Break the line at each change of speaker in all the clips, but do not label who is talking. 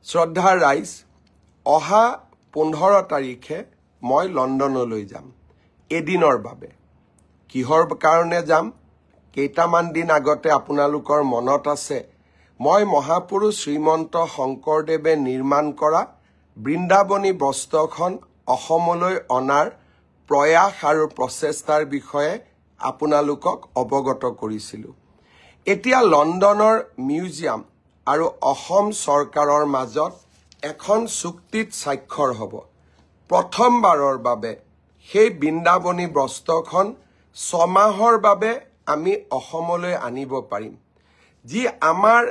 শ্ৰদ্ধাৰ ৰাইজ অহা 15 তাৰিখে মই লণ্ডনলৈ যাম এদিনৰ বাবে কিহৰ কাৰণে যাম কেইটামান দিন আগতে আপোনালোকৰ মনত আছে মই মহাপুৰুষ শ্ৰীমন্ত শংকৰদেৱে নিৰ্মাণ কৰা বৃন্দাবনী বস্ত্ৰখন অসমলৈ অনাৰ প্ৰয়াস আৰু প্ৰচেষ্টাৰ বিষয়ে আপোনালোকক অৱগত কৰিছিলো এতিয়া লণ্ডনৰ মিউজিয়াম আৰু অসম চৰকাৰৰ মাজত এখন চুক্তিত স্বাক্ষৰ হ'ব প্ৰথমবাৰৰ বাবে সেই বৃন্দাবনী বস্ত্ৰখন 6 মাহৰ বাবে আমি অসমলৈ আনিব পাৰিম যি আমাৰ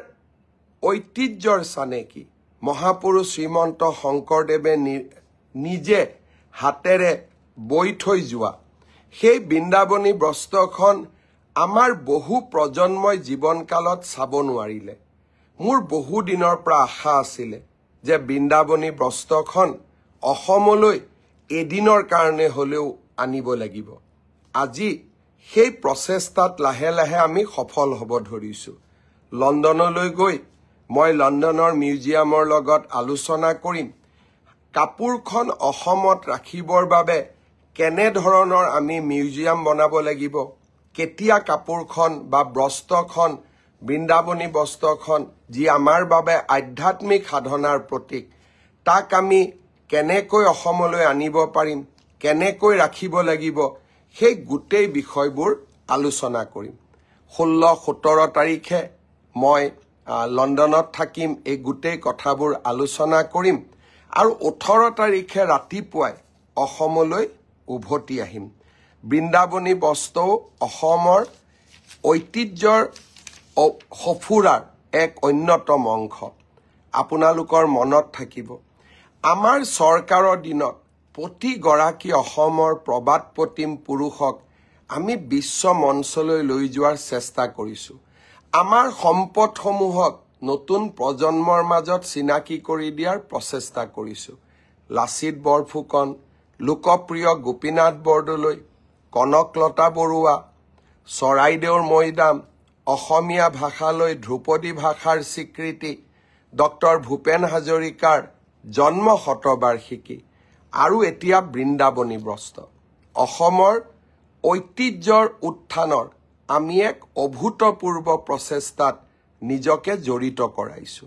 ঐতিহ্যৰ চানেকি মহাপুৰুষ শ্ৰীমন্ত শংকৰদেৱে নিজে হাতেৰে বৈ থৈ যোৱা সেই বৃন্দাবনী বস্ত্ৰখন আমাৰ বহু প্ৰজন্মই জীৱনকালত চাব নোৱাৰিলে মোৰ বহু দিনৰ পৰা আশা আছিল যে বৃন্দাবনী বস্ত্ৰখন অসমলৈ এদিনৰ কাৰণে হলেও আনিব লাগিব আজি সেই প্ৰচেষ্টাত লাহে লাহে আমি সফল হ'ব ধৰিছো লণ্ডনলৈ গৈ মই লণ্ডনৰ মিউজিয়ামৰ লগত আলোচনা কৰিম কাপোৰখন অসমত ৰাখিবৰ বাবে কেনে ধৰণৰ আমি মিউজিয়াম বনাব লাগিব কেতিয়া কাপোৰখন বা বস্ত্ৰখন বৃন্দাবনী বস্ত্ৰখন যি আমাৰ বাবে আধ্যাত্মিক সাধনাৰ প্ৰতীক তাক আমি কেনেকৈ অসমলৈ আনিব পাৰিম কেনেকৈ ৰাখিব লাগিব সেই গোটেই বিষয়বোৰ আলোচনা কৰিম 16-17 তাৰিখে মই লণ্ডনত থাকিম এই গোটেই কথাবোৰ আলোচনা কৰিম আৰু 18 তাৰিখে ৰাতিপুৱাই অসমলৈ উভতি আহিম বৃন্দাবনী বস্ত্ৰ অসমৰ ঐতিহ্যৰ সফুৰাৰ এক অন্যতম অংশ আপোনালোকৰ মনত থাকিব আমাৰ চৰকাৰৰ দিনত প্ৰতিগৰাকী অসমৰ প্ৰবাদ প্ৰতিম পুৰুষক আমি বিশ্ব মঞ্চলৈ লৈ যোৱাৰ চেষ্টা কৰিছো আমাৰ সম্পদসমূহক নতুন প্ৰজন্মৰ মাজত চিনাকি কৰি দিয়াৰ প্ৰচেষ্টা কৰিছো লাচিত বৰফুকন লোকপ্ৰিয় গোপীনাথ বৰদলৈ কনকলতা বৰুৱা চৰাইদেউৰ মৈদাম অসমীয়া ভাষালৈ ধ্ৰুপদী ভাষাৰ স্বীকৃতি ডক্টৰ ভূপেন হাজৰিকাৰ জন্ম শতবাৰ্ষিকী আৰু এতিয়া বৃন্দাবনী বস্ত্ৰ অসমৰ ঐতিহ্যৰ উত্থানৰ আমি এক অভূতপূৰ্ব প্ৰচেষ্টাত নিজকে জড়িত কৰাইছো